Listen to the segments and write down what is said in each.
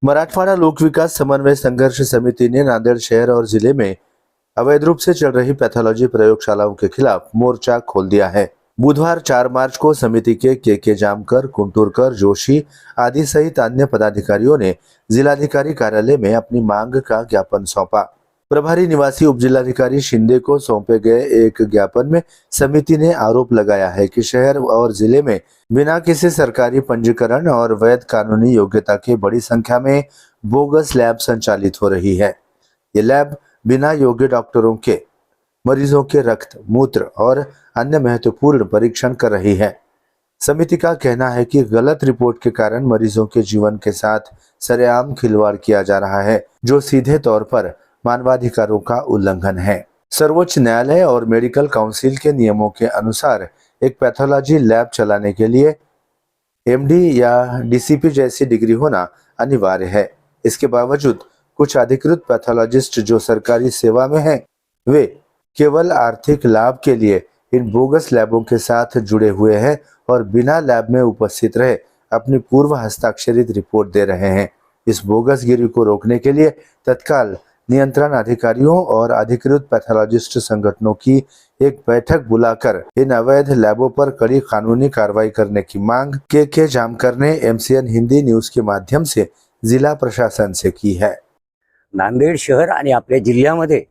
मराठवाड़ा लोक विकास समन्वय संघर्ष समिति ने नांदेड़ शहर और जिले में अवैध रूप से चल रही पैथोलॉजी प्रयोगशालाओं के खिलाफ मोर्चा खोल दिया है। बुधवार 4 मार्च को समिति के जामकर, कुंटूरकर, जोशी आदि सहित अन्य पदाधिकारियों ने जिलाधिकारी कार्यालय में अपनी मांग का ज्ञापन सौंपा। प्रभारी निवासी उपजिलाधिकारी शिंदे को सौंपे गए एक ज्ञापन में समिति ने आरोप लगाया है कि शहर और जिले में बिना किसी सरकारी पंजीकरण और वैध कानूनी योग्यता के बड़ी संख्या में बोगस लैब संचालित हो रही है। ये लैब बिना योग्य डॉक्टरों के मरीजों के रक्त, मूत्र और अन्य महत्वपूर्ण परीक्षण कर रही है। समिति का कहना है कि गलत रिपोर्ट के कारण मरीजों के जीवन के साथ सरेआम खिलवाड़ किया जा रहा है, जो सीधे तौर पर मानवाधिकारों का उल्लंघन है। सर्वोच्च न्यायालय और मेडिकल काउंसिल के नियमों के अनुसार एक पैथोलॉजी लैब चलाने के लिए एमडी या डीसीपी जैसी डिग्री होना अनिवार्य है। इसके बावजूद कुछ अधिकृत पैथोलॉजिस्ट जो सरकारी सेवा में हैं, वे केवल आर्थिक लाभ के लिए इन बोगस लैबों के साथ जुड़े हुए हैं और बिना लैब में उपस्थित रहे अपनी पूर्व हस्ताक्षरित रिपोर्ट दे रहे हैं। इस बोगसगिरी को रोकने के लिए तत्काल नियंत्रण अधिकारियों और अधिकृत पैथोलॉजिस्ट संगठनों की एक बैठक बुलाकर इन अवैध लैबों पर कड़ी कानूनी कार्रवाई करने की मांग के जामकर ने एमसीएन हिंदी न्यूज के माध्यम से जिला प्रशासन से की है। नांदेड शहर आणि आपल्या जिल्ह्यामध्ये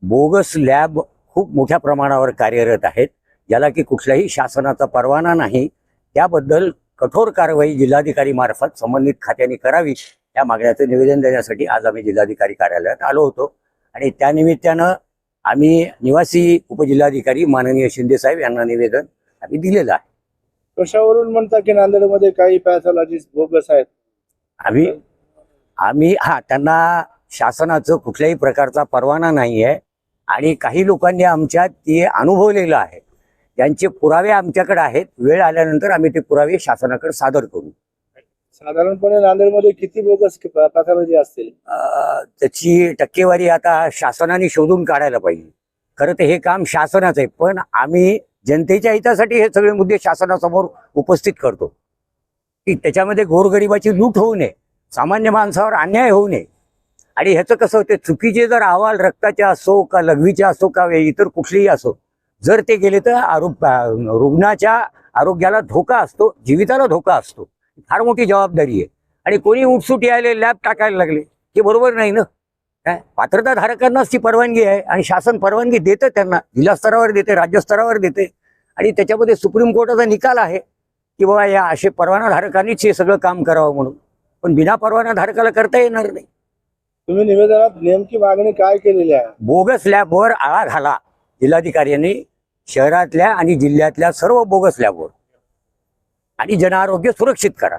बोगस लॅब खूप मोठ्या प्रमाणावर कार्यरत आहेत, ज्याला की कुठल्याही शासनाचा परवाना नाही। त्याबद्दल कठोर कारवाई जिल्हाधिकारी मार्फत संबंधित खात्याने करावी या मागण्याचं निवेदन देण्यासाठी आज आम्ही जिल्हाधिकारी कार्यालयात आलो होतो आणि त्या निमित्तानं आम्ही निवासी उपजिल्हाधिकारी माननीय शिंदे साहेब यांना निवेदन आम्ही दिलेलं आहे। कशावरून म्हणता की नांदेडमध्ये काही पॅथॉलॉजिस्ट बोगस आहेत? आम्ही त्यांना शासनाचं कुठल्याही प्रकारचा परवाना नाही आहे आणि काही लोकांनी आमच्यात ते अनुभवलेलं आहे, त्यांचे पुरावे आमच्याकडे आहेत। वेळ आल्यानंतर आम्ही ते पुरावे शासनाकडे सादर करू। साधारणपणे नांदेडमध्ये किती बोगस पॅथॉलॉजी असतील? त्याची टक्केवारी आता शासनाने शोधून काढायला पाहिजे। खरं तर हे काम शासनाचं आहे, पण आम्ही जनतेच्या हितासाठी हे सगळे मुद्दे शासनासमोर उपस्थित करतो की त्याच्यामध्ये गोरगरिबाची लूट होऊ नये, सामान्य माणसावर अन्याय होऊ नये। आणि ह्याचं कसं होतं, चुकीचे जर अहवाल रक्ताचे असो का लघवीचे असो का इतर कुठलेही असो, जर ते गेले तर रुग्णाच्या आरोग्याला धोका असतो, जीविताला धोका असतो। फार मोठी जबाबदारी आहे आणि कोणी उठसूट यायले लॅब टाकायला लागले हे बरोबर नाही ना। पात्रता धारकांनाच ती परवानगी आहे आणि शासन परवानगी देतं त्यांना, जिल्हा स्तरावर देते, राज्य स्तरावर देते आणि त्याच्यामध्ये सुप्रीम कोर्टाचा निकाल आहे की बाबा या असे परवाना धारकांनीच हे सगळं काम करावं म्हणून, पण बिना परवाना धारकाला करता येणार नाही। तुम्ही निवेदनात नेमकी मागणी काय केलेली आहे? बोगस लॅबवर आळा घाला जिल्हाधिकाऱ्यांनी, शहरातल्या आणि जिल्ह्यातल्या सर्व बोगस लॅबवर, आणि जनआरोग्य सुरक्षित करा।